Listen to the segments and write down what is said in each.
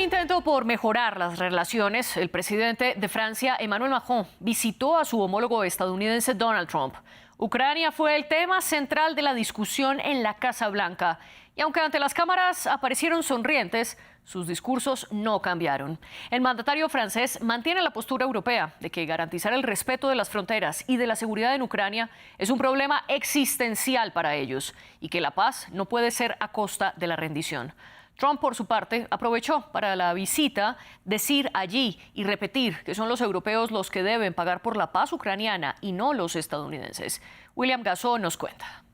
un intento por mejorar las relaciones, el presidente de Francia, Emmanuel Macron, visitó a su homólogo estadounidense Donald Trump. Ucrania fue el tema central de la discusión en la Casa Blanca. Y aunque ante las cámaras aparecieron sonrientes, sus discursos no cambiaron. El mandatario francés mantiene la postura europea de que garantizar el respeto de las fronteras y de la seguridad en Ucrania es un problema existencial para ellos y que la paz no puede ser a costa de la rendición. Trump, por su parte, aprovechó para la visita decir allí y repetir que son los europeos los que deben pagar por la paz ucraniana y no los estadounidenses. William Gassó nos cuenta.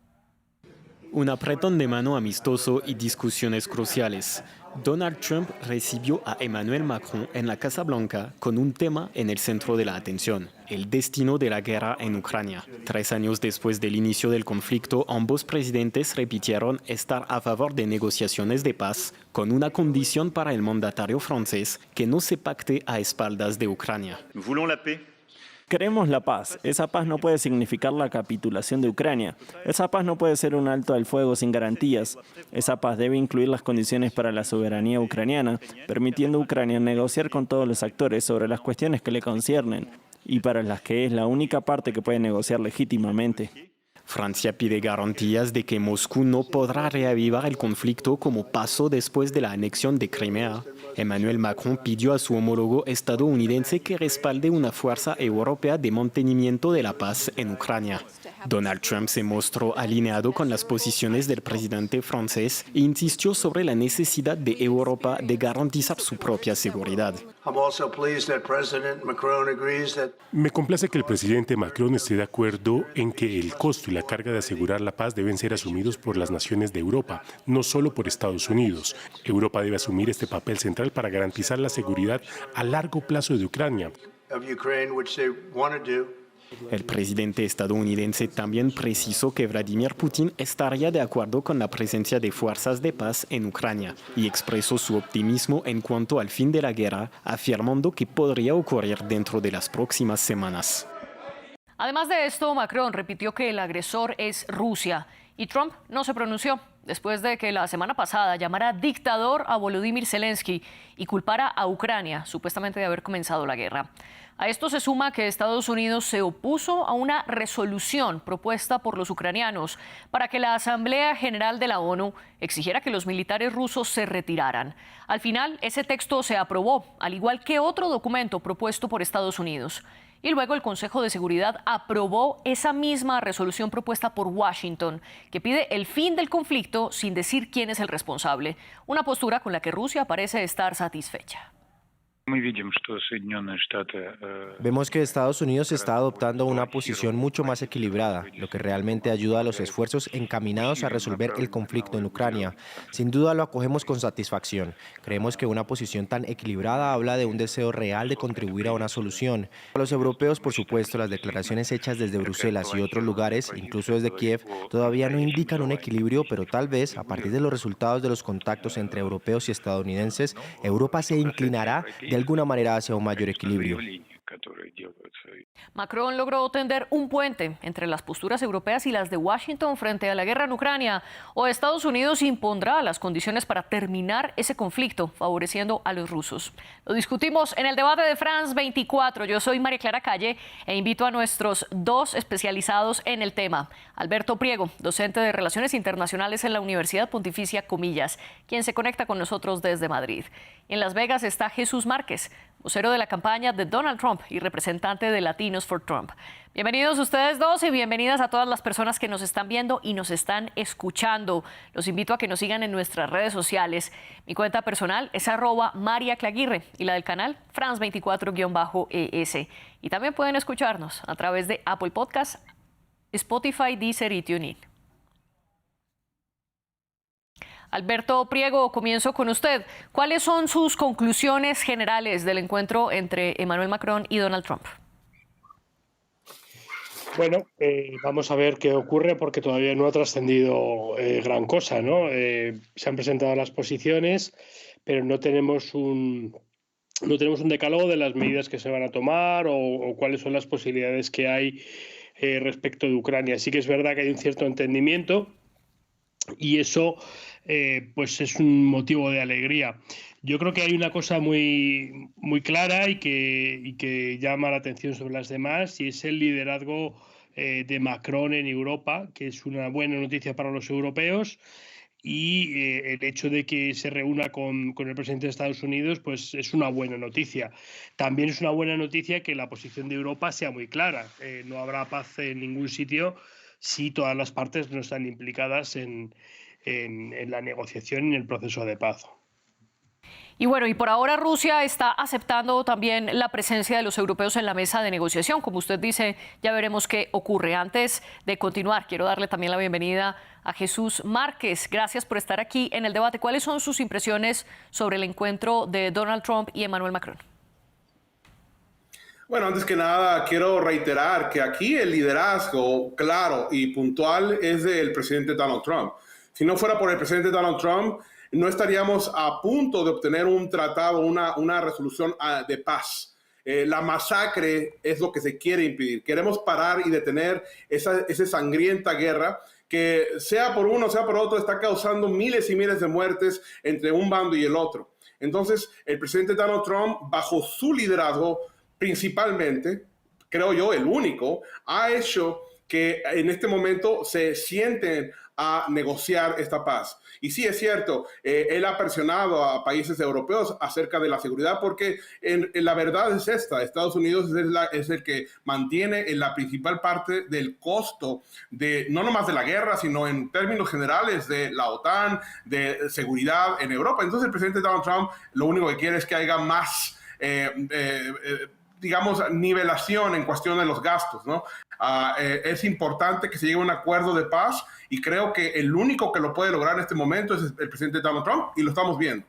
Un apretón de mano amistoso y discusiones cruciales. Donald Trump recibió a Emmanuel Macron en la Casa Blanca con un tema en el centro de la atención: el destino de la guerra en Ucrania. 3 años después del inicio del conflicto, ambos presidentes repitieron estar a favor de negociaciones de paz, con una condición para el mandatario francés: que no se pacte a espaldas de Ucrania. Queremos la paz. Esa paz no puede significar la capitulación de Ucrania. Esa paz no puede ser un alto al fuego sin garantías. Esa paz debe incluir las condiciones para la soberanía ucraniana, permitiendo a Ucrania negociar con todos los actores sobre las cuestiones que le conciernen y para las que es la única parte que puede negociar legítimamente. Francia pide garantías de que Moscú no podrá reavivar el conflicto como pasó después de la anexión de Crimea. Emmanuel Macron pidió a su homólogo estadounidense que respalde una fuerza europea de mantenimiento de la paz en Ucrania. Donald Trump se mostró alineado con las posiciones del presidente francés e insistió sobre la necesidad de Europa de garantizar su propia seguridad. Me complace que el presidente Macron esté de acuerdo en que el costo y la carga de asegurar la paz deben ser asumidos por las naciones de Europa, no solo por Estados Unidos. Europa debe asumir este papel central para garantizar la seguridad a largo plazo de Ucrania. El presidente estadounidense también precisó que Vladimir Putin estaría de acuerdo con la presencia de fuerzas de paz en Ucrania y expresó su optimismo en cuanto al fin de la guerra, afirmando que podría ocurrir dentro de las próximas semanas. Además de esto, Macron repitió que el agresor es Rusia y Trump no se pronunció después de que la semana pasada llamara dictador a Volodymyr Zelensky y culpara a Ucrania supuestamente de haber comenzado la guerra. A esto se suma que Estados Unidos se opuso a una resolución propuesta por los ucranianos para que la Asamblea General de la ONU exigiera que los militares rusos se retiraran. Al final, ese texto se aprobó, al igual que otro documento propuesto por Estados Unidos. Y luego el Consejo de Seguridad aprobó esa misma resolución propuesta por Washington, que pide el fin del conflicto sin decir quién es el responsable, una postura con la que Rusia parece estar satisfecha. Vemos que Estados Unidos está adoptando una posición mucho más equilibrada, lo que realmente ayuda a los esfuerzos encaminados a resolver el conflicto en Ucrania. Sin duda lo acogemos con satisfacción. Creemos que una posición tan equilibrada habla de un deseo real de contribuir a una solución. Para los europeos, por supuesto, las declaraciones hechas desde Bruselas y otros lugares, incluso desde Kiev, todavía no indican un equilibrio, pero tal vez, a partir de los resultados de los contactos entre europeos y estadounidenses, Europa se inclinará de alguna manera hacia un mayor equilibrio. Macron logró tender un puente entre las posturas europeas y las de Washington frente a la guerra en Ucrania, o Estados Unidos impondrá las condiciones para terminar ese conflicto, favoreciendo a los rusos. Lo discutimos en el debate de France 24. Yo soy María Clara Calle e invito a nuestros dos especializados en el tema. Alberto Priego, docente de Relaciones Internacionales en la Universidad Pontificia Comillas, quien se conecta con nosotros desde Madrid. En Las Vegas está Jesús Márquez, vocero de la campaña de Donald Trump y representante de Latinos for Trump. Bienvenidos ustedes dos y bienvenidas a todas las personas que nos están viendo y nos están escuchando. Los invito a que nos sigan en nuestras redes sociales. Mi cuenta personal es @mariaclaguirre y la del canal France24-ES. Y también pueden escucharnos a través de Apple Podcasts, Spotify, Deezer y TuneIn. Alberto Priego, comienzo con usted. ¿Cuáles son sus conclusiones generales del encuentro entre Emmanuel Macron y Donald Trump? Bueno, vamos a ver qué ocurre porque todavía no ha trascendido gran cosa, ¿no? Se han presentado las posiciones, pero no tenemos un decálogo de las medidas que se van a tomar o cuáles son las posibilidades que hay respecto de Ucrania. Sí que es verdad que hay un cierto entendimiento y eso pues es un motivo de alegría. Yo creo que hay una cosa muy, muy clara y que llama la atención sobre las demás, y es el liderazgo de Macron en Europa, que es una buena noticia para los europeos, y el hecho de que se reúna con el presidente de Estados Unidos pues es una buena noticia. También es una buena noticia que la posición de Europa sea muy clara. No habrá paz en ningún sitio si todas las partes no están implicadas en la negociación y en el proceso de paz. Y bueno, y por ahora Rusia está aceptando también la presencia de los europeos en la mesa de negociación. Como usted dice, ya veremos qué ocurre. Antes de continuar, quiero darle también la bienvenida a Jesús Márquez. Gracias por estar aquí en el debate. ¿Cuáles son sus impresiones sobre el encuentro de Donald Trump y Emmanuel Macron? Bueno, antes que nada, quiero reiterar que aquí el liderazgo claro y puntual es del presidente Donald Trump. Si no fuera por el presidente Donald Trump, no estaríamos a punto de obtener un tratado, una resolución de paz. La masacre es lo que se quiere impedir. Queremos parar y detener esa sangrienta guerra que, sea por uno, sea por otro, está causando miles y miles de muertes entre un bando y el otro. Entonces, el presidente Donald Trump, bajo su liderazgo, principalmente, creo yo, el único, ha hecho que en este momento se sienten a negociar esta paz. Y sí, es cierto, él ha presionado a países europeos acerca de la seguridad porque la verdad es esta: Estados Unidos es el que mantiene la principal parte del costo de no nomás de la guerra, sino en términos generales de la OTAN, de seguridad en Europa. Entonces el presidente Donald Trump lo único que quiere es que haya más digamos, nivelación en cuestión de los gastos, ¿no? Es importante que se llegue a un acuerdo de paz, y creo que el único que lo puede lograr en este momento es el presidente Donald Trump, y lo estamos viendo.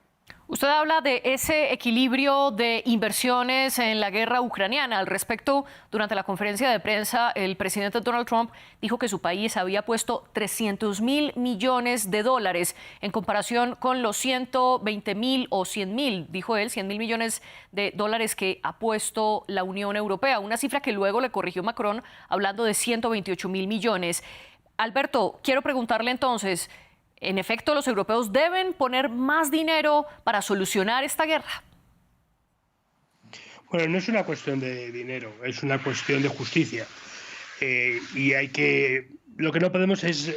Usted habla de ese equilibrio de inversiones en la guerra ucraniana. Al respecto, durante la conferencia de prensa, el presidente Donald Trump dijo que su país había puesto $300.000 millones en comparación con los 120.000 o 100.000, dijo él, $100.000 millones que ha puesto la Unión Europea, una cifra que luego le corrigió Macron hablando de 128.000 millones. Alberto, quiero preguntarle entonces, ¿en efecto los europeos deben poner más dinero para solucionar esta guerra? Bueno, no es una cuestión de dinero, es una cuestión de justicia. Y lo que no podemos es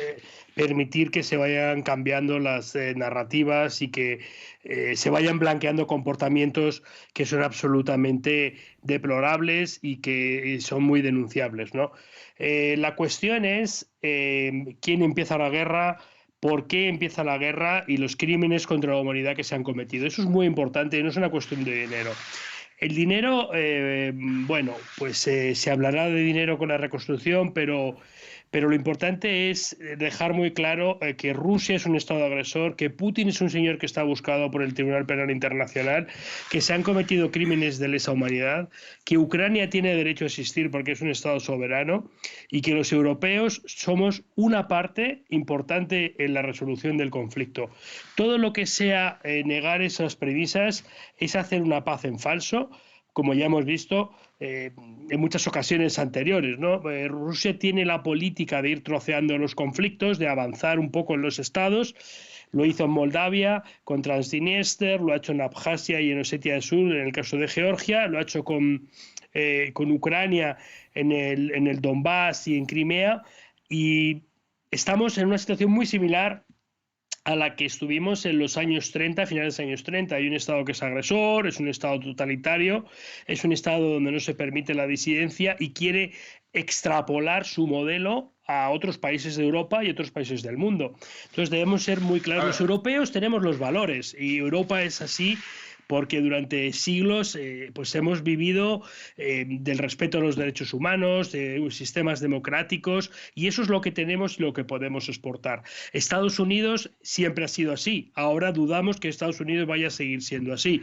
permitir que se vayan cambiando las narrativas y que se vayan blanqueando comportamientos que son absolutamente deplorables y que son muy denunciables, ¿no? La cuestión es quién empieza la guerra, por qué empieza la guerra y los crímenes contra la humanidad que se han cometido. Eso es muy importante y no es una cuestión de dinero. El dinero, bueno, pues se hablará de dinero con la reconstrucción, pero lo importante es dejar muy claro que Rusia es un Estado agresor, que Putin es un señor que está buscado por el Tribunal Penal Internacional, que se han cometido crímenes de lesa humanidad, que Ucrania tiene derecho a existir porque es un Estado soberano, y que los europeos somos una parte importante en la resolución del conflicto. Todo lo que sea negar esas premisas es hacer una paz en falso, como ya hemos visto en muchas ocasiones anteriores, ¿no? Rusia tiene la política de ir troceando los conflictos, de avanzar un poco en los estados. Lo hizo en Moldavia con Transnistria, lo ha hecho en Abjasia y en Osetia del Sur, en el caso de Georgia, lo ha hecho con Ucrania en el Donbass y en Crimea, y estamos en una situación muy similar a la que estuvimos en los años 30, finales de los años 30. Hay un Estado que es agresor, es un Estado totalitario, es un Estado donde no se permite la disidencia y quiere extrapolar su modelo a otros países de Europa y otros países del mundo. Entonces debemos ser muy claros. Los europeos tenemos los valores y Europa es así porque durante siglos pues hemos vivido del respeto a los derechos humanos, de sistemas democráticos, y eso es lo que tenemos y lo que podemos exportar. Estados Unidos siempre ha sido así, ahora dudamos que Estados Unidos vaya a seguir siendo así.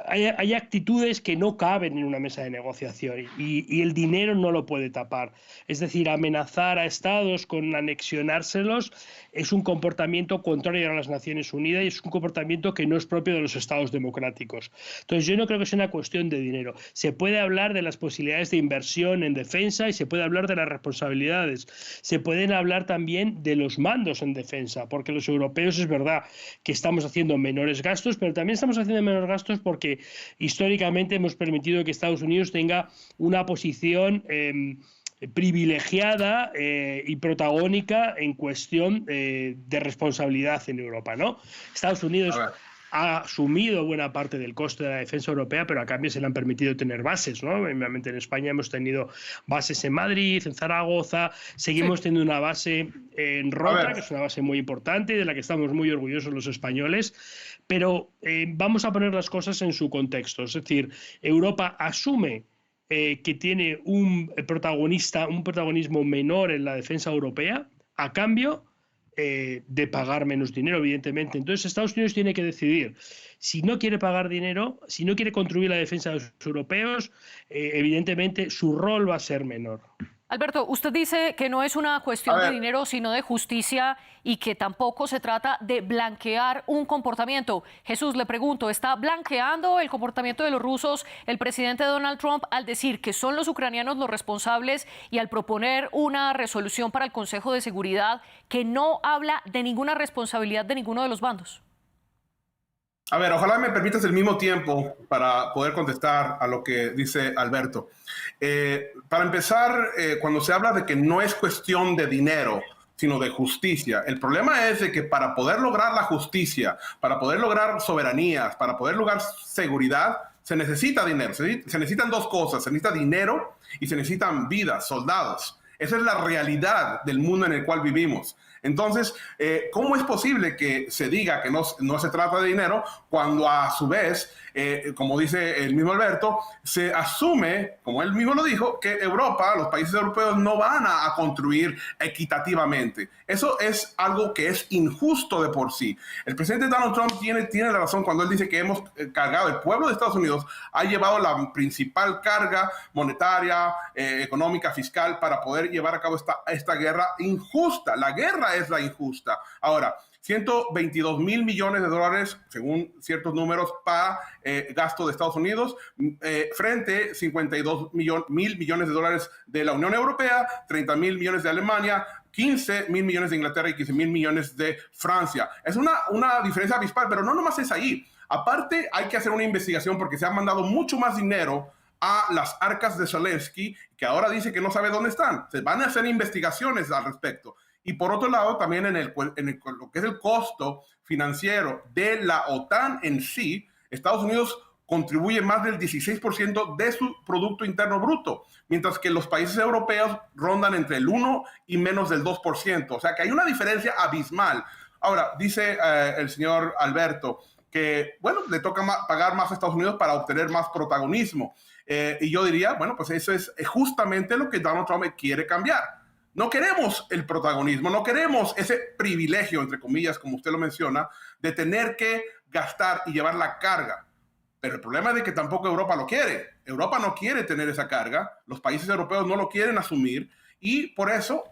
hay actitudes que no caben en una mesa de negociación y el dinero no lo puede tapar. Es decir, amenazar a estados con anexionárselos es un comportamiento contrario a las Naciones Unidas y es un comportamiento que no es propio de los estados democráticos. Entonces yo no creo que sea una cuestión de dinero. Se puede hablar de las posibilidades de inversión en defensa y se puede hablar de las responsabilidades. Se pueden hablar también de los mandos en defensa, porque los europeos es verdad que estamos haciendo menores gastos, pero también estamos haciendo menores gastos porque históricamente hemos permitido que Estados Unidos tenga una posición privilegiada y protagónica en cuestión de responsabilidad en Europa, ¿no? Estados Unidos ha asumido buena parte del coste de la defensa europea, pero a cambio se le han permitido tener bases, ¿no? Obviamente en España hemos tenido bases en Madrid, en Zaragoza, seguimos teniendo una base en Rota, que es una base muy importante y de la que estamos muy orgullosos los españoles, pero vamos a poner las cosas en su contexto. Es decir, Europa asume que tiene un protagonismo menor en la defensa europea a cambio de pagar menos dinero, evidentemente. Entonces Estados Unidos tiene que decidir si no quiere pagar dinero, si no quiere contribuir a la defensa de los europeos, evidentemente su rol va a ser menor. Alberto, usted dice que no es una cuestión de dinero, sino de justicia y que tampoco se trata de blanquear un comportamiento. Jesús, le pregunto, ¿está blanqueando el comportamiento de los rusos el presidente Donald Trump al decir que son los ucranianos los responsables y al proponer una resolución para el Consejo de Seguridad que no habla de ninguna responsabilidad de ninguno de los bandos? A ver, ojalá me permitas el mismo tiempo para poder contestar a lo que dice Alberto. Para empezar, cuando se habla de que no es cuestión de dinero, sino de justicia, el problema es de que para poder lograr la justicia, para poder lograr soberanías, para poder lograr seguridad, se necesita dinero. Se necesitan dos cosas, se necesita dinero y se necesitan vidas, soldados. Esa es la realidad del mundo en el cual vivimos. Entonces, ¿cómo es posible que se diga que no se trata de dinero cuando a su vez, como dice el mismo Alberto, se asume, como él mismo lo dijo, que Europa, los países europeos no van a contribuir equitativamente? Eso es algo que es injusto de por sí. El presidente Donald Trump tiene la razón cuando él dice que hemos cargado, el pueblo de Estados Unidos ha llevado la principal carga monetaria, económica, fiscal para poder llevar a cabo esta guerra injusta. La guerra es la injusta. Ahora, 122 mil millones de dólares, según ciertos números, para gasto de Estados Unidos, frente a 52 mil millones de dólares de la Unión Europea, 30 mil millones de Alemania, 15 mil millones de Inglaterra y 15 mil millones de Francia. Es una diferencia abismal, pero no nomás es ahí. Aparte, hay que hacer una investigación porque se ha mandado mucho más dinero a las arcas de Zelensky, que ahora dice que no sabe dónde están. Se van a hacer investigaciones al respecto. Y por otro lado, también en lo que es el costo financiero de la OTAN en sí, Estados Unidos contribuye más del 16% de su Producto Interno Bruto, mientras que los países europeos rondan entre el 1 y menos del 2%. O sea que hay una diferencia abismal. Ahora, dice el señor Alberto que, bueno, le toca pagar más a Estados Unidos para obtener más protagonismo. Y yo diría, bueno, pues eso es justamente lo que Donald Trump quiere cambiar. No queremos el protagonismo, no queremos ese privilegio, entre comillas, como usted lo menciona, de tener que gastar y llevar la carga. Pero el problema es de que tampoco Europa lo quiere. Europa no quiere tener esa carga, los países europeos no lo quieren asumir y por eso,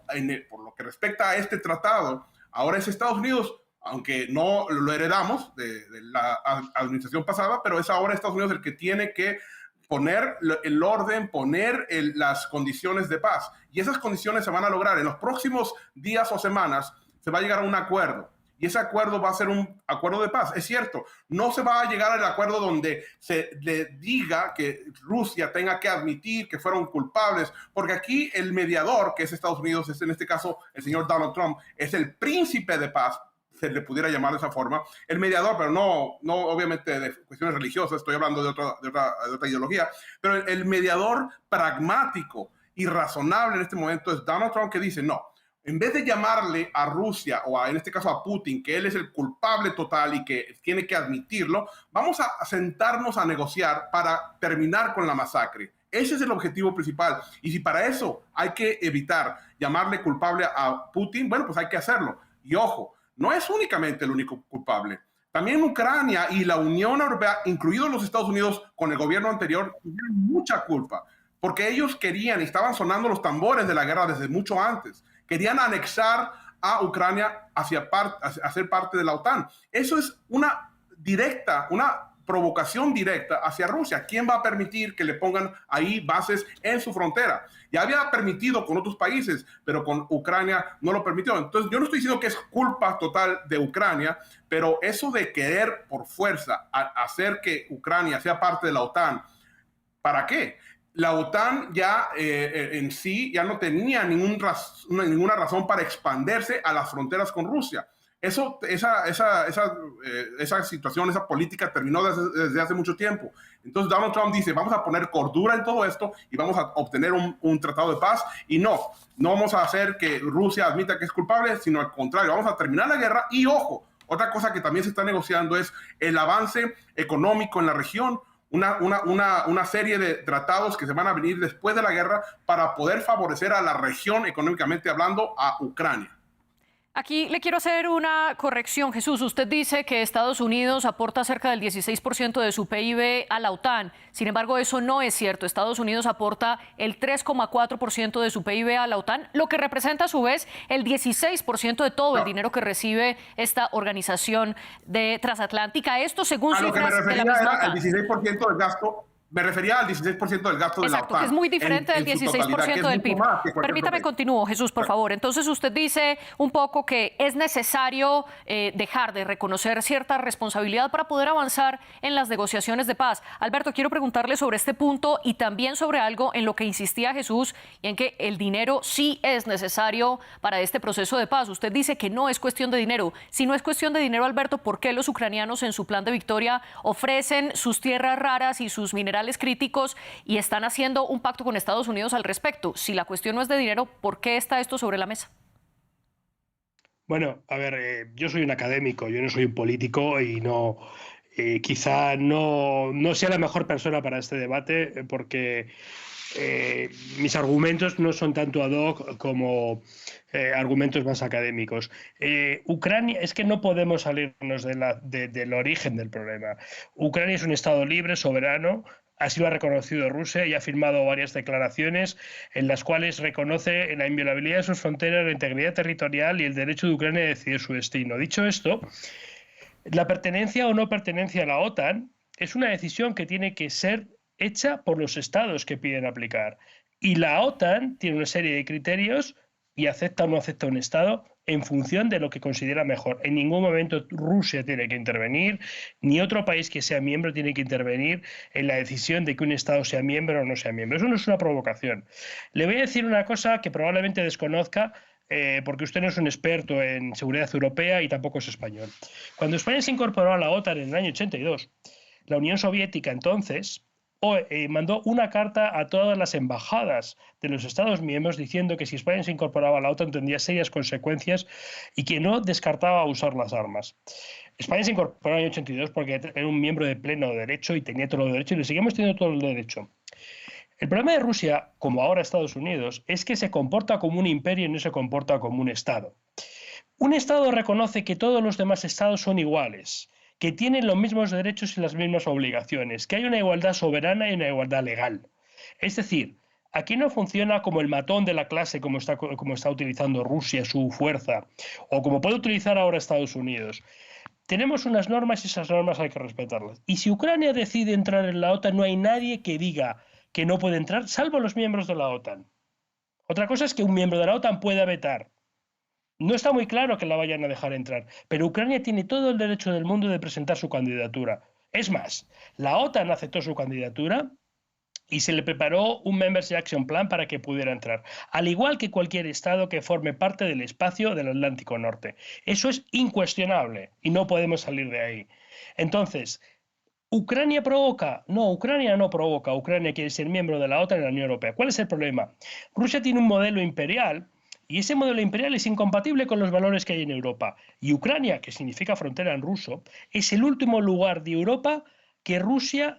por lo que respecta a este tratado, ahora es Estados Unidos, aunque no lo heredamos de la administración pasada, pero es ahora Estados Unidos el que tiene que poner el orden, poner las condiciones de paz. Y esas condiciones se van a lograr. En los próximos días o semanas se va a llegar a un acuerdo. Y ese acuerdo va a ser un acuerdo de paz. Es cierto, no se va a llegar al acuerdo donde se le diga que Rusia tenga que admitir que fueron culpables, porque aquí el mediador, que es Estados Unidos, es en este caso el señor Donald Trump, es el príncipe de paz, se le pudiera llamar de esa forma, el mediador, pero no obviamente de cuestiones religiosas, estoy hablando de otra ideología, pero el mediador pragmático y razonable en este momento es Donald Trump, que dice, no, en vez de llamarle a Rusia o en este caso a Putin, que él es el culpable total y que tiene que admitirlo, vamos a sentarnos a negociar para terminar con la masacre. Ese es el objetivo principal. Y si para eso hay que evitar llamarle culpable a Putin, bueno, pues hay que hacerlo. Y ojo, no es únicamente el único culpable. También Ucrania y la Unión Europea, incluidos los Estados Unidos con el gobierno anterior, tuvieron mucha culpa, porque ellos querían, y estaban sonando los tambores de la guerra desde mucho antes, querían anexar a Ucrania a ser parte de la OTAN. Eso es una provocación directa hacia Rusia. ¿Quién va a permitir que le pongan ahí bases en su frontera? Ya había permitido con otros países, pero con Ucrania no lo permitió. Entonces, yo no estoy diciendo que es culpa total de Ucrania, pero eso de querer por fuerza hacer que Ucrania sea parte de la OTAN, ¿para qué? La OTAN ya en sí ya no tenía ninguna razón para expandirse a las fronteras con Rusia. Esa situación, esa política terminó desde hace mucho tiempo. Entonces Donald Trump dice, vamos a poner cordura en todo esto y vamos a obtener un tratado de paz. Y no vamos a hacer que Rusia admita que es culpable, sino al contrario, vamos a terminar la guerra. Y ojo, otra cosa que también se está negociando es el avance económico en la región. Una serie de tratados que se van a venir después de la guerra para poder favorecer a la región económicamente hablando, a Ucrania. Aquí le quiero hacer una corrección, Jesús. Usted dice que Estados Unidos aporta cerca del 16% de su PIB a la OTAN. Sin embargo, eso no es cierto. Estados Unidos aporta el 3,4% de su PIB a la OTAN, lo que representa a su vez el 16% de todo el dinero que recibe esta organización transatlántica. Esto según cifras de la misma OTAN. El 16% del gasto. Me refería al 16% del gasto de la OTAN. Que es muy diferente del 16% del PIB. Permítame continúo, Jesús, por favor. Entonces usted dice un poco que es necesario dejar de reconocer cierta responsabilidad para poder avanzar en las negociaciones de paz. Alberto, quiero preguntarle sobre este punto y también sobre algo en lo que insistía Jesús y en que el dinero sí es necesario para este proceso de paz. Usted dice que no es cuestión de dinero. Si no es cuestión de dinero, Alberto, ¿por qué los ucranianos en su plan de victoria ofrecen sus tierras raras y sus minerales críticos y están haciendo un pacto con Estados Unidos al respecto? Si la cuestión no es de dinero, ¿por qué está esto sobre la mesa? Bueno, a ver, yo soy un académico, yo no soy un político y no, quizá no sea la mejor persona para este debate porque mis argumentos no son tanto ad hoc como argumentos más académicos. Ucrania, es que no podemos salirnos del origen del problema. Ucrania es un Estado libre, soberano. Así lo ha reconocido Rusia y ha firmado varias declaraciones en las cuales reconoce la inviolabilidad de sus fronteras, la integridad territorial y el derecho de Ucrania a decidir su destino. Dicho esto, la pertenencia o no pertenencia a la OTAN es una decisión que tiene que ser hecha por los estados que piden aplicar. Y la OTAN tiene una serie de criterios y acepta o no acepta un estado en función de lo que considera mejor. En ningún momento Rusia tiene que intervenir, ni otro país que sea miembro tiene que intervenir en la decisión de que un Estado sea miembro o no sea miembro. Eso no es una provocación. Le voy a decir una cosa que probablemente desconozca, porque usted no es un experto en seguridad europea y tampoco es español. Cuando España se incorporó a la OTAN en el año 82, la Unión Soviética entonces mandó una carta a todas las embajadas de los Estados miembros diciendo que si España se incorporaba a la OTAN tendría serias consecuencias y que no descartaba usar las armas. España se incorporó en el año 82 porque era un miembro de pleno derecho y tenía todo el derecho y le seguimos teniendo todo el derecho. El problema de Rusia, como ahora Estados Unidos, es que se comporta como un imperio y no se comporta como un Estado. Un Estado reconoce que todos los demás Estados son iguales, que tienen los mismos derechos y las mismas obligaciones, que hay una igualdad soberana y una igualdad legal. Es decir, aquí no funciona como el matón de la clase como está utilizando Rusia, su fuerza, o como puede utilizar ahora Estados Unidos. Tenemos unas normas y esas normas hay que respetarlas. Y si Ucrania decide entrar en la OTAN, no hay nadie que diga que no puede entrar, salvo los miembros de la OTAN. Otra cosa es que un miembro de la OTAN pueda vetar. No está muy claro que la vayan a dejar entrar, pero Ucrania tiene todo el derecho del mundo de presentar su candidatura. Es más, la OTAN aceptó su candidatura y se le preparó un Membership Action Plan para que pudiera entrar, al igual que cualquier estado que forme parte del espacio del Atlántico Norte. Eso es incuestionable y no podemos salir de ahí. Entonces, ¿Ucrania provoca? No, Ucrania no provoca. Ucrania quiere ser miembro de la OTAN y de la Unión Europea. ¿Cuál es el problema? Rusia tiene un modelo imperial y ese modelo imperial es incompatible con los valores que hay en Europa. Y Ucrania, que significa frontera en ruso, es el último lugar de Europa que Rusia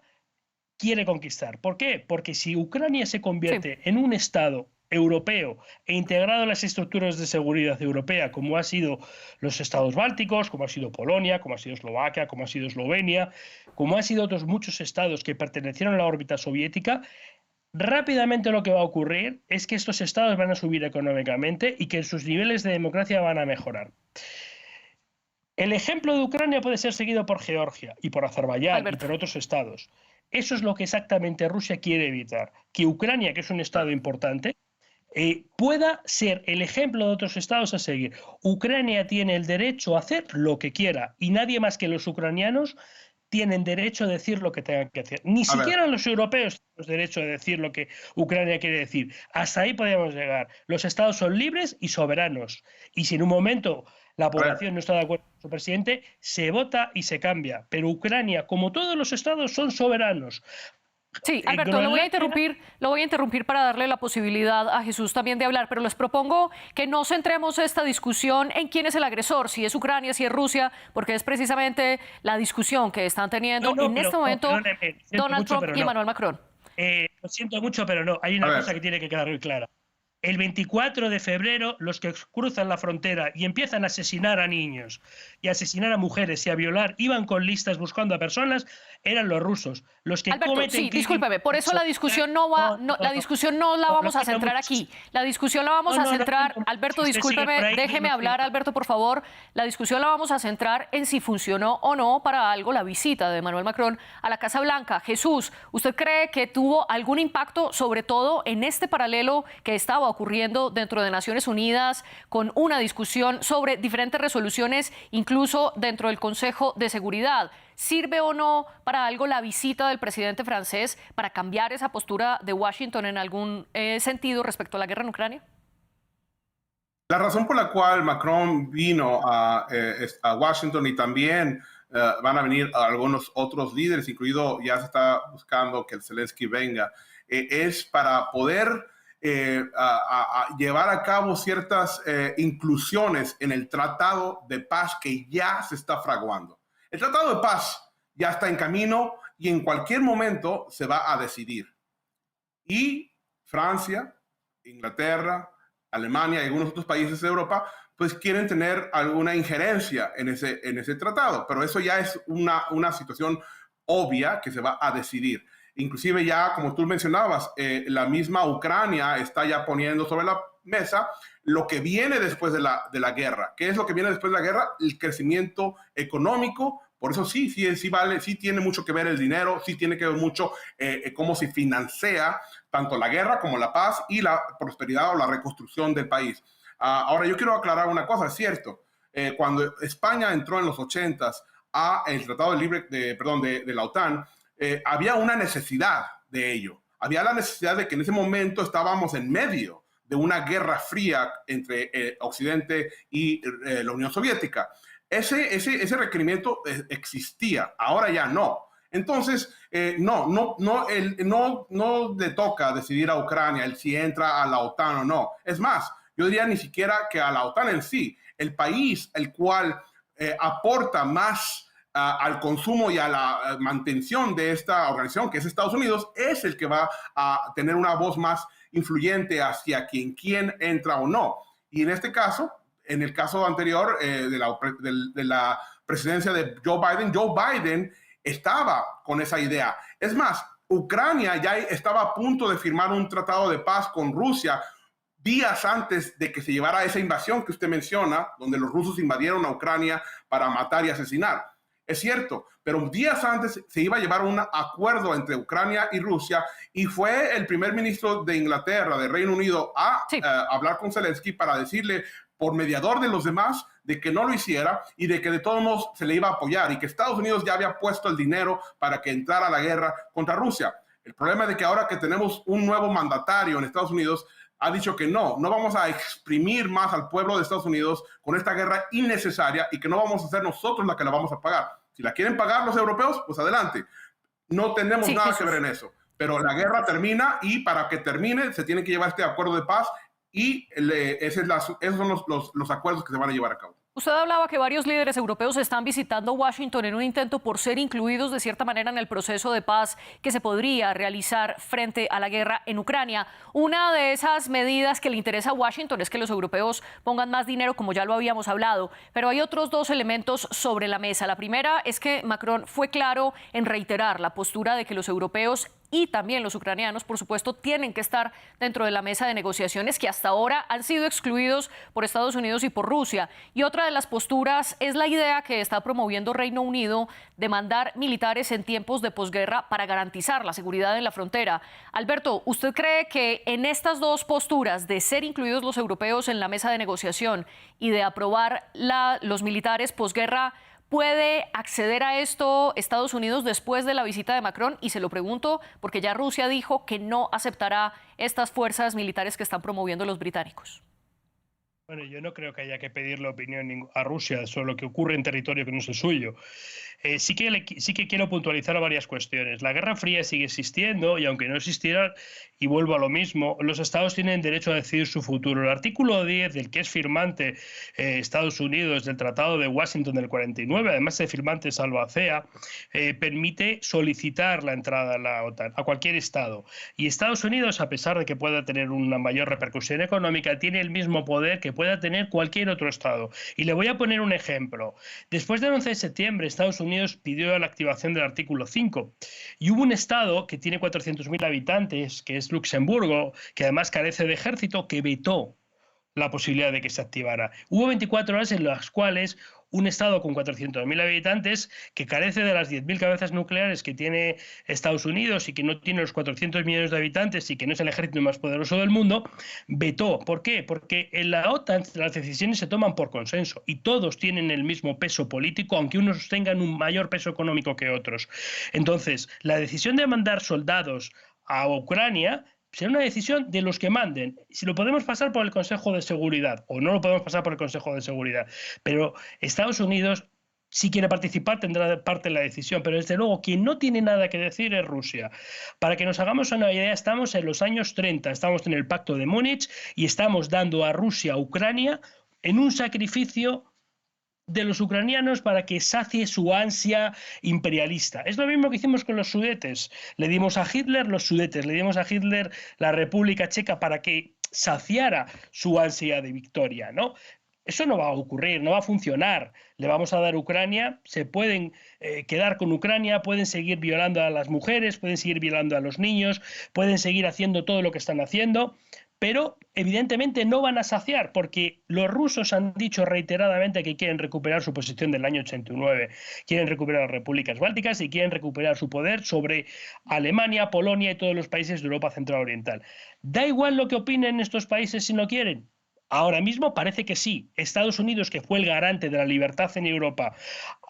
quiere conquistar. ¿Por qué? Porque si Ucrania se convierte en un Estado europeo e integrado en las estructuras de seguridad europea, como ha sido los estados bálticos, como ha sido Polonia, como ha sido Eslovaquia, como ha sido Eslovenia, como han sido otros muchos estados que pertenecieron a la órbita soviética, rápidamente lo que va a ocurrir es que estos estados van a subir económicamente y que sus niveles de democracia van a mejorar. El ejemplo de Ucrania puede ser seguido por Georgia y por Azerbaiyán y por otros estados. Eso es lo que exactamente Rusia quiere evitar, que Ucrania, que es un estado importante, pueda ser el ejemplo de otros estados a seguir. Ucrania tiene el derecho a hacer lo que quiera y nadie más que los ucranianos tienen derecho a decir lo que tengan que hacer. Ni siquiera los europeos tenemos derecho a decir lo que Ucrania quiere decir. Hasta ahí podemos llegar. Los estados son libres y soberanos. Y si en un momento la población no está de acuerdo con su presidente, se vota y se cambia. Pero Ucrania, como todos los estados, son soberanos. Sí, Alberto, lo voy a interrumpir para darle la posibilidad a Jesús también de hablar, pero les propongo que no centremos esta discusión en quién es el agresor, si es Ucrania, si es Rusia, porque es precisamente la discusión que están teniendo en este momento Donald Trump y Emmanuel Macron. Lo siento mucho, pero no, hay una cosa que tiene que quedar muy clara. El 24 de febrero, los que cruzan la frontera y empiezan a asesinar a niños y a asesinar a mujeres y a violar, iban con listas buscando a personas, eran los rusos. Los que Alberto, sí, discúlpeme, por eso la discusión no la vamos a centrar aquí. La discusión la vamos a centrar, Alberto, discúlpeme, déjeme hablar, Alberto, por favor. La discusión la vamos a centrar en si funcionó o no para algo la visita de Emmanuel Macron a la Casa Blanca. Jesús, ¿usted cree que tuvo algún impacto, sobre todo en este paralelo que estaba ocurriendo dentro de Naciones Unidas con una discusión sobre diferentes resoluciones, incluso dentro del Consejo de Seguridad? ¿Sirve o no para algo la visita del presidente francés para cambiar esa postura de Washington en algún sentido respecto a la guerra en Ucrania? La razón por la cual Macron vino a Washington y también van a venir algunos otros líderes, incluido ya se está buscando que el Zelensky venga, es para poder llevar a cabo ciertas inclusiones en el tratado de paz que ya se está fraguando. El tratado de paz ya está en camino y en cualquier momento se va a decidir. Y Francia, Inglaterra, Alemania y algunos otros países de Europa pues quieren tener alguna injerencia en ese tratado, pero eso ya es una situación obvia que se va a decidir. Inclusive ya, como tú mencionabas, la misma Ucrania está ya poniendo sobre la mesa lo que viene después de la guerra. ¿Qué es lo que viene después de la guerra? El crecimiento económico. Por eso sí tiene mucho que ver el dinero, sí tiene que ver mucho cómo se financia tanto la guerra como la paz y la prosperidad o la reconstrucción del país. Ahora, yo quiero aclarar una cosa, es cierto. Cuando España entró en los 80s a el Tratado de la OTAN, había una necesidad de ello. Había la necesidad de que en ese momento estábamos en medio de una guerra fría entre Occidente y la Unión Soviética. Ese requerimiento existía, ahora ya no. Entonces, no le toca decidir a Ucrania si entra a la OTAN o no. Es más, yo diría ni siquiera que a la OTAN en sí. El país el cual aporta más al consumo y a la mantención de esta organización, que es Estados Unidos, es el que va a tener una voz más influyente hacia quién entra o no. Y en este caso, en el caso anterior de la presidencia de Joe Biden estaba con esa idea. Es más, Ucrania ya estaba a punto de firmar un tratado de paz con Rusia días antes de que se llevara esa invasión que usted menciona, donde los rusos invadieron a Ucrania para matar y asesinar. Es cierto, pero días antes se iba a llevar un acuerdo entre Ucrania y Rusia y fue el primer ministro de Inglaterra, de Reino Unido, a hablar con Zelensky para decirle por mediador de los demás de que no lo hiciera y de que de todos modos se le iba a apoyar y que Estados Unidos ya había puesto el dinero para que entrara a la guerra contra Rusia. El problema es de que ahora que tenemos un nuevo mandatario en Estados Unidos, ha dicho que no vamos a exprimir más al pueblo de Estados Unidos con esta guerra innecesaria y que no vamos a ser nosotros la que la vamos a pagar. Si la quieren pagar los europeos, pues adelante. No tenemos nada que ver en eso. Pero la guerra termina y para que termine se tiene que llevar este acuerdo de paz y esos son los acuerdos que se van a llevar a cabo. Usted hablaba que varios líderes europeos están visitando Washington en un intento por ser incluidos de cierta manera en el proceso de paz que se podría realizar frente a la guerra en Ucrania. Una de esas medidas que le interesa a Washington es que los europeos pongan más dinero, como ya lo habíamos hablado, pero hay otros dos elementos sobre la mesa. La primera es que Macron fue claro en reiterar la postura de que los europeos y también los ucranianos, por supuesto, tienen que estar dentro de la mesa de negociaciones que hasta ahora han sido excluidos por Estados Unidos y por Rusia. Y otra de las posturas es la idea que está promoviendo Reino Unido de mandar militares en tiempos de posguerra para garantizar la seguridad en la frontera. Alberto, ¿usted cree que en estas dos posturas de ser incluidos los europeos en la mesa de negociación y de aprobar los militares posguerra, puede acceder a esto Estados Unidos después de la visita de Macron? Y se lo pregunto porque ya Rusia dijo que no aceptará estas fuerzas militares que están promoviendo los británicos. Bueno, yo no creo que haya que pedirle opinión a Rusia sobre lo que ocurre en territorio que no es el suyo. Sí que quiero puntualizar varias cuestiones. La Guerra Fría sigue existiendo y aunque no existiera, y vuelvo a lo mismo, los estados tienen derecho a decidir su futuro. El artículo 10, del que es firmante Estados Unidos del Tratado de Washington del 49, además de firmante Salvacea, permite solicitar la entrada a la OTAN a cualquier estado. Y Estados Unidos, a pesar de que pueda tener una mayor repercusión económica, tiene el mismo poder que pueda tener cualquier otro estado. Y le voy a poner un ejemplo. Después del 11 de septiembre, Estados Unidos pidió la activación del artículo 5 y hubo un estado que tiene 400.000 habitantes, que es Luxemburgo, que además carece de ejército, que vetó la posibilidad de que se activara. Hubo 24 horas en las cuales un estado con 400.000 habitantes, que carece de las 10.000 cabezas nucleares que tiene Estados Unidos y que no tiene los 400 millones de habitantes y que no es el ejército más poderoso del mundo, vetó. ¿Por qué? Porque en la OTAN las decisiones se toman por consenso y todos tienen el mismo peso político, aunque unos tengan un mayor peso económico que otros. Entonces, la decisión de mandar soldados a Ucrania será una decisión de los que manden. Si lo podemos pasar por el Consejo de Seguridad o no lo podemos pasar por el Consejo de Seguridad. Pero Estados Unidos, si quiere participar, tendrá parte en la decisión. Pero desde luego, quien no tiene nada que decir es Rusia. Para que nos hagamos una idea, estamos en los años 30, estamos en el Pacto de Múnich y estamos dando a Rusia, a Ucrania, en un sacrificio de los ucranianos para que sacie su ansia imperialista. Es lo mismo que hicimos con los Sudetes. Le dimos a Hitler los Sudetes, le dimos a Hitler la República Checa para que saciara su ansia de victoria, ¿no? Eso no va a ocurrir, no va a funcionar. Le vamos a dar a Ucrania, se pueden quedar con Ucrania, pueden seguir violando a las mujeres, pueden seguir violando a los niños, pueden seguir haciendo todo lo que están haciendo, pero evidentemente no van a saciar porque los rusos han dicho reiteradamente que quieren recuperar su posición del año 89, quieren recuperar las repúblicas bálticas y quieren recuperar su poder sobre Alemania, Polonia y todos los países de Europa Central Oriental. Da igual lo que opinen estos países si no quieren. Ahora mismo parece que sí. Estados Unidos, que fue el garante de la libertad en Europa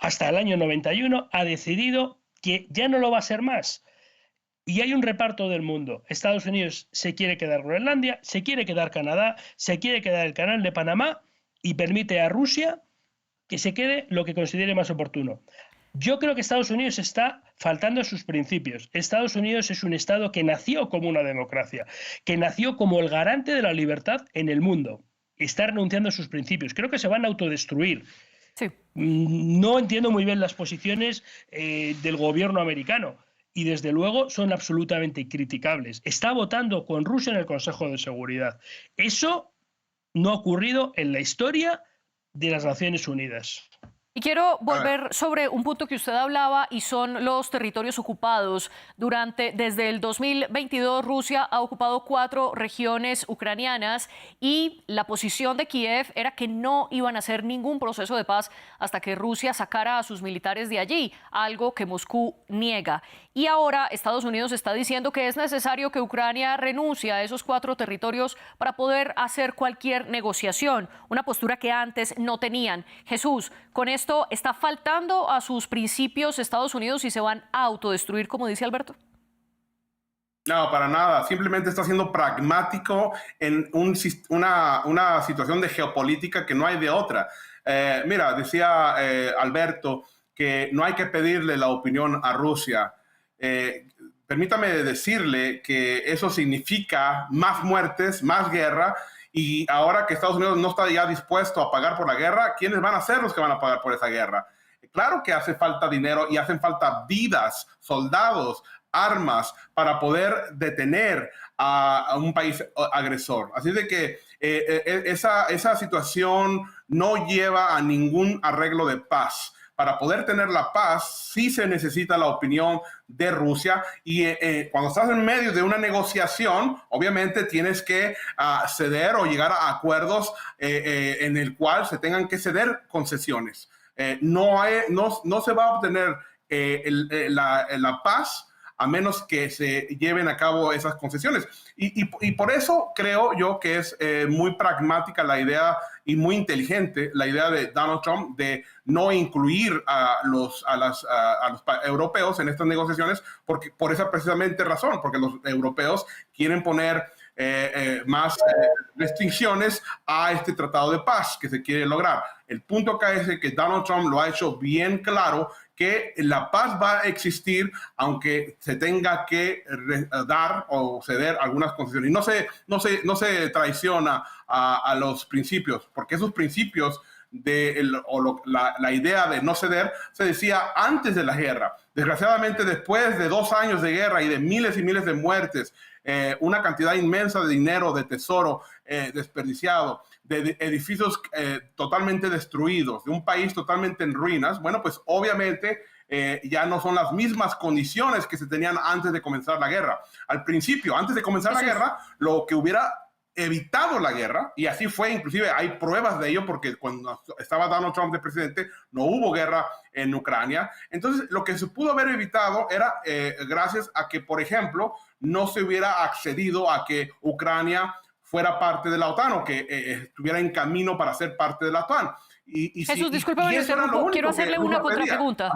hasta el año 91, ha decidido que ya no lo va a ser más. Y hay un reparto del mundo. Estados Unidos se quiere quedar Groenlandia, se quiere quedar Canadá, se quiere quedar el Canal de Panamá y permite a Rusia que se quede lo que considere más oportuno. Yo creo que Estados Unidos está faltando a sus principios. Estados Unidos es un Estado que nació como una democracia, que nació como el garante de la libertad en el mundo. Está renunciando a sus principios. Creo que se van a autodestruir. Sí. No entiendo muy bien las posiciones del gobierno americano. Y desde luego son absolutamente criticables. Está votando con Rusia en el Consejo de Seguridad. Eso no ha ocurrido en la historia de las Naciones Unidas. Y quiero volver sobre un punto que usted hablaba y son los territorios ocupados. Desde el 2022, Rusia ha ocupado 4 regiones ucranianas y la posición de Kiev era que no iban a hacer ningún proceso de paz hasta que Rusia sacara a sus militares de allí, algo que Moscú niega. Y ahora Estados Unidos está diciendo que es necesario que Ucrania renuncie a esos 4 territorios para poder hacer cualquier negociación, una postura que antes no tenían. Jesús, con esto ¿está faltando a sus principios Estados Unidos y se van a autodestruir, como dice Alberto? No, para nada. Simplemente está siendo pragmático en una situación de geopolítica que no hay de otra. Mira, decía Alberto que no hay que pedirle la opinión a Rusia. Permítame decirle que eso significa más muertes, más guerra Y ahora que Estados Unidos no está ya dispuesto a pagar por la guerra, ¿quiénes van a ser los que van a pagar por esa guerra? Claro que hace falta dinero y hacen falta vidas, soldados, armas para poder detener a un país agresor. Así de que esa situación no lleva a ningún arreglo de paz. Para poder tener la paz, sí se necesita la opinión de Rusia y cuando estás en medio de una negociación, obviamente tienes que ceder o llegar a acuerdos en el cual se tengan que ceder concesiones. No se va a obtener la paz a menos que se lleven a cabo esas concesiones. Y por eso creo yo que es muy pragmática la idea y muy inteligente la idea de Donald Trump de no incluir a los europeos en estas negociaciones por esa precisamente razón, porque los europeos quieren poner más restricciones a este tratado de paz que se quiere lograr. El punto acá es que Donald Trump lo ha hecho bien claro que la paz va a existir aunque se tenga que dar o ceder algunas concesiones. Y no se traiciona a los principios, porque esos principios la idea de no ceder se decía antes de la guerra. Desgraciadamente, después de 2 años de guerra y de miles y miles de muertes, una cantidad inmensa de dinero, de tesoro desperdiciado, de edificios totalmente destruidos, de un país totalmente en ruinas, bueno, pues obviamente ya no son las mismas condiciones que se tenían antes de comenzar la guerra. Al principio, antes de comenzar la guerra, lo que hubiera evitado la guerra, y así fue, inclusive hay pruebas de ello, porque cuando estaba Donald Trump de presidente no hubo guerra en Ucrania. Entonces, lo que se pudo haber evitado era gracias a que, por ejemplo, no se hubiera accedido a que Ucrania fuera parte de la OTAN o que estuviera en camino para ser parte de la OTAN. Jesús, discúlpame, quiero hacerle una contrapregunta.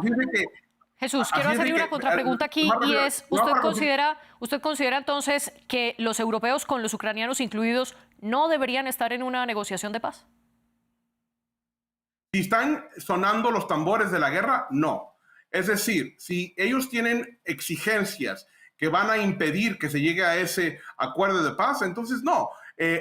Jesús, quiero hacerle una contrapregunta aquí y es, ¿usted considera entonces que los europeos, con los ucranianos incluidos, no deberían estar en una negociación de paz? Si están sonando los tambores de la guerra, no. Es decir, si ellos tienen exigencias que van a impedir que se llegue a ese acuerdo de paz, entonces no.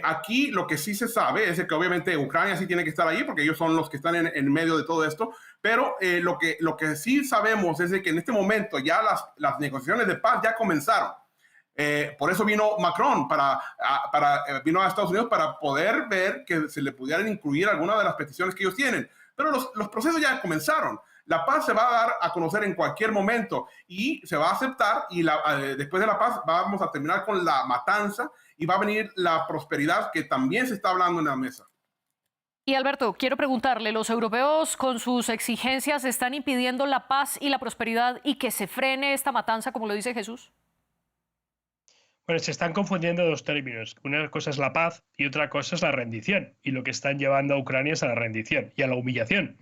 Aquí lo que sí se sabe es que obviamente Ucrania sí tiene que estar ahí porque ellos son los que están en medio de todo esto, pero lo que sí sabemos es de que en este momento ya las negociaciones de paz ya comenzaron. Por eso vino Macron, vino a Estados Unidos para poder ver que se le pudieran incluir algunas de las peticiones que ellos tienen. Pero los procesos ya comenzaron. La paz se va a dar a conocer en cualquier momento y se va a aceptar y después de la paz vamos a terminar con la matanza y va a venir la prosperidad que también se está hablando en la mesa. Y Alberto, quiero preguntarle, ¿los europeos con sus exigencias están impidiendo la paz y la prosperidad y que se frene esta matanza, como lo dice Jesús? Bueno, se están confundiendo 2 términos. Una cosa es la paz y otra cosa es la rendición. Y lo que están llevando a Ucrania es a la rendición y a la humillación.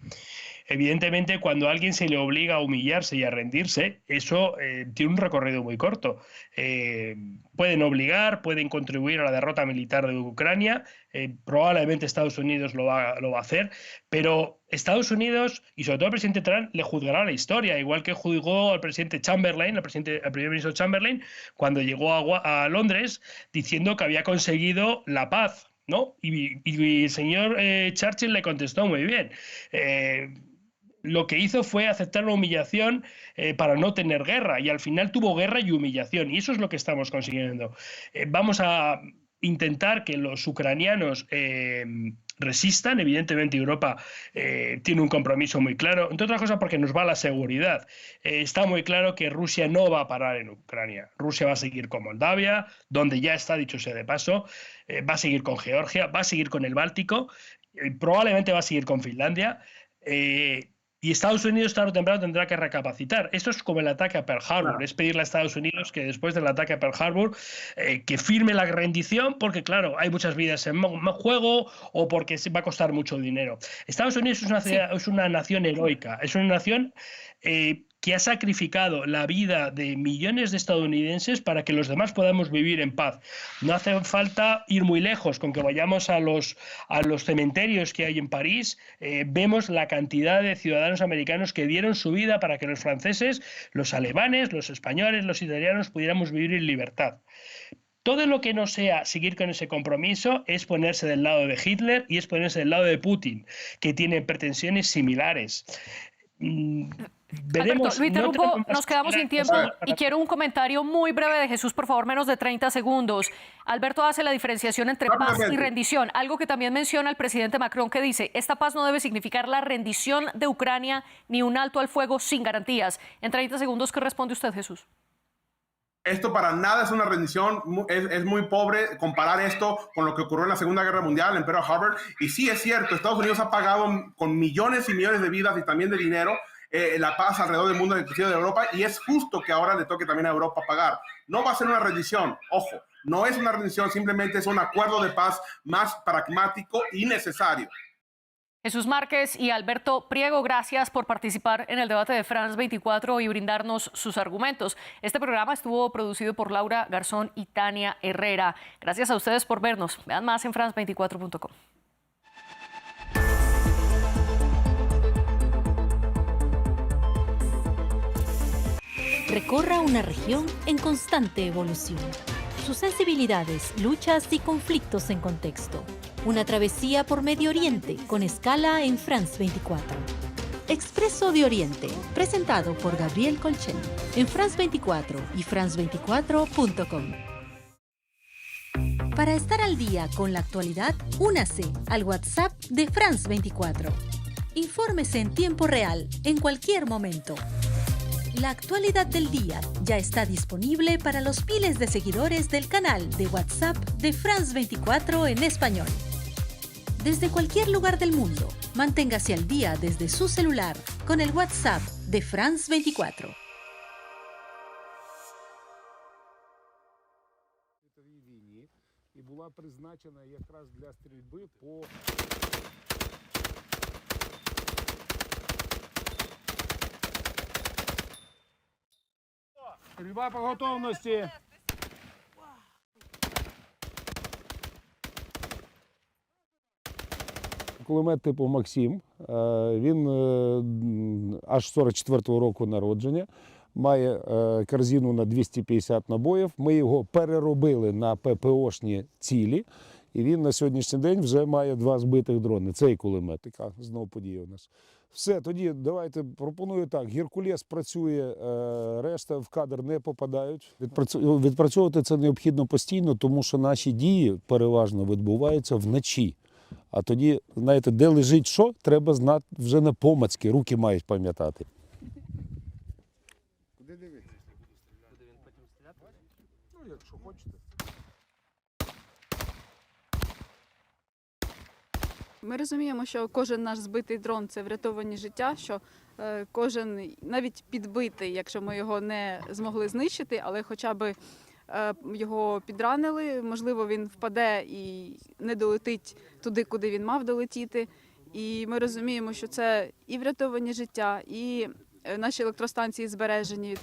Evidentemente, cuando a alguien se le obliga a humillarse y a rendirse, eso tiene un recorrido muy corto. Pueden obligar, pueden contribuir a la derrota militar de Ucrania, probablemente Estados Unidos lo va a hacer, pero Estados Unidos y sobre todo el presidente Trump le juzgará la historia, igual que juzgó al presidente Chamberlain, al primer ministro Chamberlain, cuando llegó a Londres diciendo que había conseguido la paz, ¿no? Y el señor Churchill le contestó muy bien. Lo que hizo fue aceptar la humillación para no tener guerra, y al final tuvo guerra y humillación, y eso es lo que estamos consiguiendo. Vamos a intentar que los ucranianos resistan. Evidentemente Europa tiene un compromiso muy claro, entre otras cosas porque nos va la seguridad. Está muy claro que Rusia no va a parar en Ucrania. Rusia va a seguir con Moldavia, donde ya está, dicho sea de paso, va a seguir con Georgia, va a seguir con el Báltico, probablemente va a seguir con Finlandia, y Estados Unidos tarde o temprano tendrá que recapacitar. Esto es como el ataque a Pearl Harbor, es pedirle a Estados Unidos que después del ataque a Pearl Harbor que firme la rendición, porque claro, hay muchas vidas en juego o porque va a costar mucho dinero. Estados Unidos es una nación heroica, es una nación que ha sacrificado la vida de millones de estadounidenses para que los demás podamos vivir en paz. No hace falta ir muy lejos, con que vayamos a los cementerios que hay en París, vemos la cantidad de ciudadanos americanos que dieron su vida para que los franceses, los alemanes, los españoles, los italianos pudiéramos vivir en libertad. Todo lo que no sea seguir con ese compromiso es ponerse del lado de Hitler y es ponerse del lado de Putin, que tienen pretensiones similares. Alberto, lo interrumpo, nos quedamos sin tiempo y para... quiero un comentario muy breve de Jesús, por favor, menos de 30 segundos. Alberto hace la diferenciación entre paz y rendición, algo que también menciona el presidente Macron, que dice, esta paz no debe significar la rendición de Ucrania ni un alto al fuego sin garantías. En 30 segundos, ¿qué responde usted, Jesús? Esto para nada es una rendición, es muy pobre comparar esto con lo que ocurrió en la Segunda Guerra Mundial en Pearl Harbor. Y sí es cierto, Estados Unidos ha pagado con millones y millones de vidas y también de dinero la paz alrededor del mundo, inclusive de Europa, y es justo que ahora le toque también a Europa pagar. No va a ser una rendición, ojo, no es una rendición, simplemente es un acuerdo de paz más pragmático y necesario. Jesús Márquez y Alberto Priego, gracias por participar en el debate de France 24 y brindarnos sus argumentos. Este programa estuvo producido por Laura Garzón y Tania Herrera. Gracias a ustedes por vernos. Vean más en france24.com. Recorra una región en constante evolución. Sus sensibilidades, luchas y conflictos en contexto. Una travesía por Medio Oriente con escala en France 24. Expreso de Oriente, presentado por Gabriel Colchen, en France 24 y france24.com. Para estar al día con la actualidad, únase al WhatsApp de France 24. Infórmese en tiempo real, en cualquier momento. La actualidad del día ya está disponible para los miles de seguidores del canal de WhatsApp de France 24 en español. Desde cualquier lugar del mundo, manténgase al día desde su celular con el WhatsApp de France 24. Стрільба по готовності. Кулемет типу «Максим». Він аж 44-го року народження. Має корзину на 250 набоїв. Ми його переробили на ППОшні цілі. І він на сьогоднішній день вже має 2 збитих дрони. Цей кулемет, така знову подія у нас. Все, тоді давайте, пропоную так, Геркулес працює, решта в кадр не попадають. Відпрацьовувати це необхідно постійно, тому що наші дії переважно відбуваються вночі. А тоді, знаєте, де лежить що, треба знати вже на помацьки, руки мають пам'ятати. Куди дивитися? Куди він потім стріляти? Ну, якщо хочете. Ми розуміємо, що кожен наш збитий дрон – це врятовані життя, що кожен, навіть підбитий, якщо ми його не змогли знищити, але хоча б його підранили, можливо, він впаде і не долетить туди, куди він мав долетіти. І ми розуміємо, що це і врятовані життя, і наші електростанції збережені.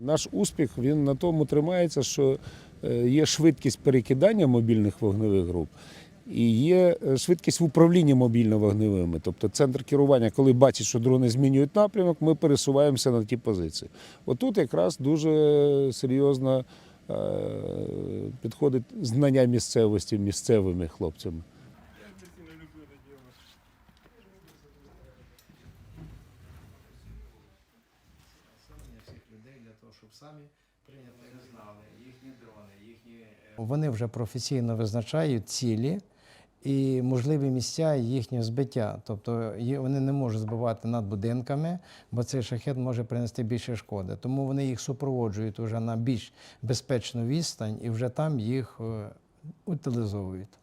Наш успіх, він на тому тримається, що є швидкість перекидання мобільних вогневих груп і є швидкість в управлінні мобільно-вогневими. Тобто центр керування, коли бачить, що дрони змінюють напрямок, ми пересуваємося на ті позиції. Отут якраз дуже серйозно підходить знання місцевості місцевими хлопцями. Вони вже професійно визначають цілі і можливі місця їхнього збиття. Тобто вони не можуть збивати над будинками, бо цей шахед може принести більше шкоди. Тому вони їх супроводжують вже на більш безпечну відстань і вже там їх утилізовують.